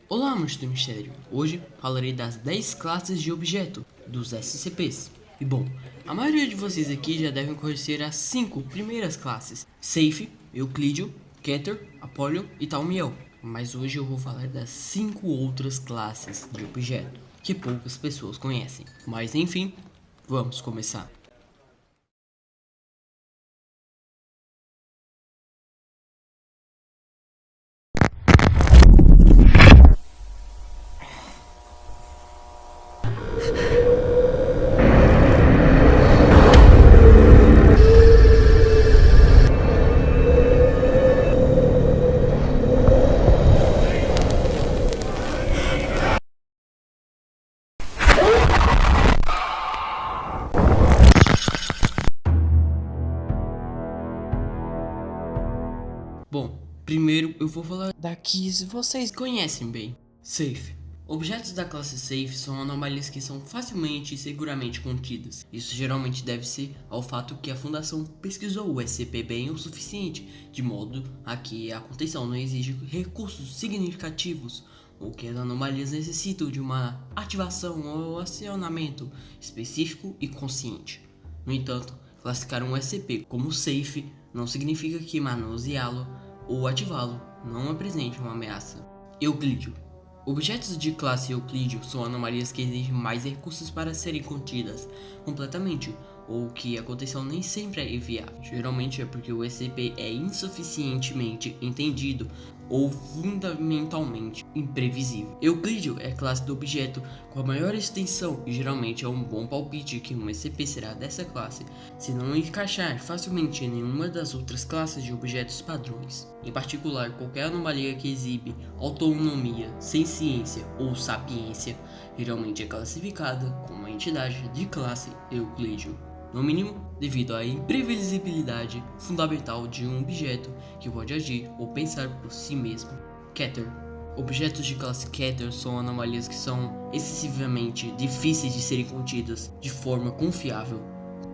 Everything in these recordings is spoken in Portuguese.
Olá, amantes do mistério! Hoje falarei das 10 classes de objeto dos SCPs. E bom, a maioria de vocês aqui já devem conhecer as 5 primeiras classes: Safe, Euclídeo, Keter, Apollyon e Talmiel. Mas hoje eu vou falar das 5 outras classes de objeto que poucas pessoas conhecem. Mas enfim, vamos começar. Bom, primeiro eu vou falar da que vocês conhecem bem: Safe. Objetos da classe Safe são anomalias que são facilmente e seguramente contidas. Isso geralmente deve-se ao fato que a Fundação pesquisou o SCP bem o suficiente, de modo a que a contenção não exige recursos significativos, ou que as anomalias necessitam de uma ativação ou acionamento específico e consciente. No entanto, classificar um SCP como Safe não significa que manuseá-lo ou ativá-lo não apresente uma ameaça. Euclídeo. Objetos de classe Euclídeo são anomalias que exigem mais recursos para serem contidas completamente, ou que a contenção nem sempre é viável. Geralmente é porque o SCP é insuficientemente entendido ou fundamentalmente imprevisível. Euclídeo é a classe do objeto com a maior extensão e geralmente é um bom palpite que um SCP será dessa classe se não encaixar facilmente em nenhuma das outras classes de objetos padrões. Em particular, qualquer anomalia que exibe autonomia, ciência ou sapiência geralmente é classificada como uma entidade de classe Euclídeo. No mínimo, devido à imprevisibilidade fundamental de um objeto que pode agir ou pensar por si mesmo. Keter. Objetos de classe Keter são anomalias que são excessivamente difíceis de serem contidas de forma confiável,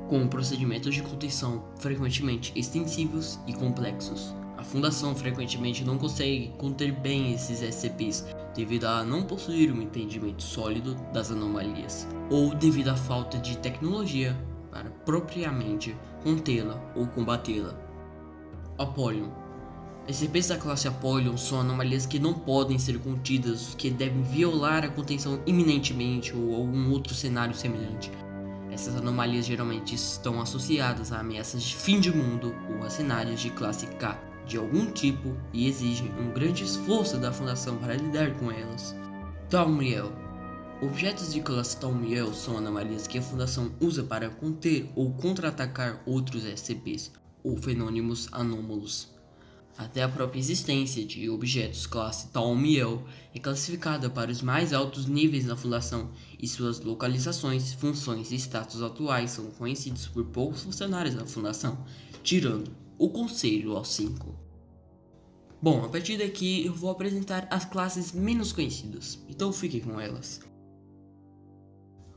com procedimentos de contenção frequentemente extensivos e complexos. A Fundação frequentemente não consegue conter bem esses SCPs devido a não possuir um entendimento sólido das anomalias, ou devido à falta de tecnologia para propriamente contê-la ou combatê-la. Apollyon. SCPs da classe Apollyon são anomalias que não podem ser contidas, que devem violar a contenção iminentemente ou algum outro cenário semelhante. Essas anomalias geralmente estão associadas a ameaças de fim de mundo ou a cenários de classe K de algum tipo e exigem um grande esforço da Fundação para lidar com elas. Talmiel. Objetos de classe Talmiel são anomalias que a Fundação usa para conter ou contra-atacar outros SCPs, ou fenômenos anômalos. Até a própria existência de objetos classe Talmiel é classificada para os mais altos níveis da Fundação, e suas localizações, funções e status atuais são conhecidos por poucos funcionários da Fundação, tirando o Conselho aos 5. Bom, a partir daqui eu vou apresentar as classes menos conhecidas, então fiquem com elas.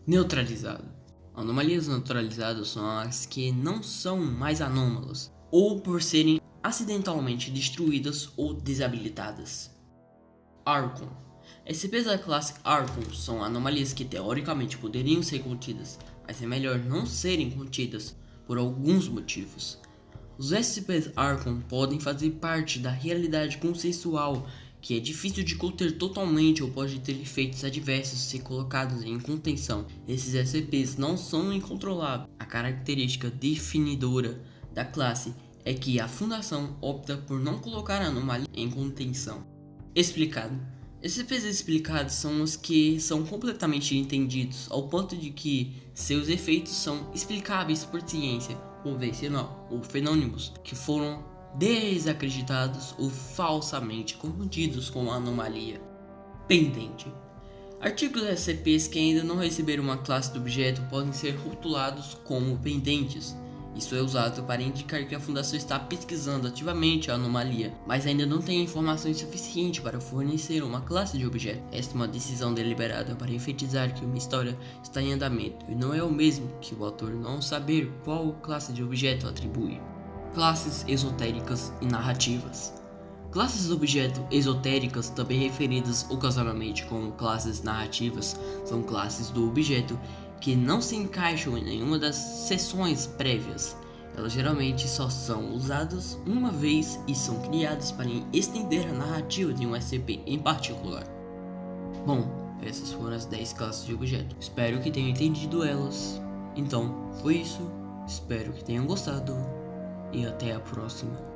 Neutralizado. Anomalias neutralizadas são as que não são mais anômalas, ou por serem acidentalmente destruídas ou desabilitadas. Archon. SCPs da classe Archon são anomalias que teoricamente poderiam ser contidas, mas é melhor não serem contidas por alguns motivos. Os SCPs Archon podem fazer parte da realidade consensual, que é difícil de conter totalmente ou pode ter efeitos adversos se colocados em contenção. Esses SCPs não são incontroláveis. A característica definidora da classe é que a Fundação opta por não colocar a anomalia em contenção. Explicado. SCPs explicados são os que são completamente entendidos, ao ponto de que seus efeitos são explicáveis por ciência convencional, ou fenômenos que foram desacreditados ou falsamente confundidos com a anomalia. Pendente. Artigos SCPs que ainda não receberam uma classe do objeto podem ser rotulados como pendentes. Isso é usado para indicar que a Fundação está pesquisando ativamente a anomalia, mas ainda não tem informações suficientes para fornecer uma classe de objeto. Esta é uma decisão deliberada para enfatizar que uma história está em andamento, e não é o mesmo que o autor não saber qual classe de objeto atribuir. Classes esotéricas e narrativas. Classes objeto esotéricas, também referidas ocasionalmente como classes narrativas, são classes do objeto que não se encaixam em nenhuma das seções prévias. Elas geralmente só são usadas uma vez e são criadas para estender a narrativa de um SCP em particular. Bom, essas foram as 10 classes de objeto. Espero que tenham entendido elas. Então, foi isso. Espero que tenham gostado e até a próxima.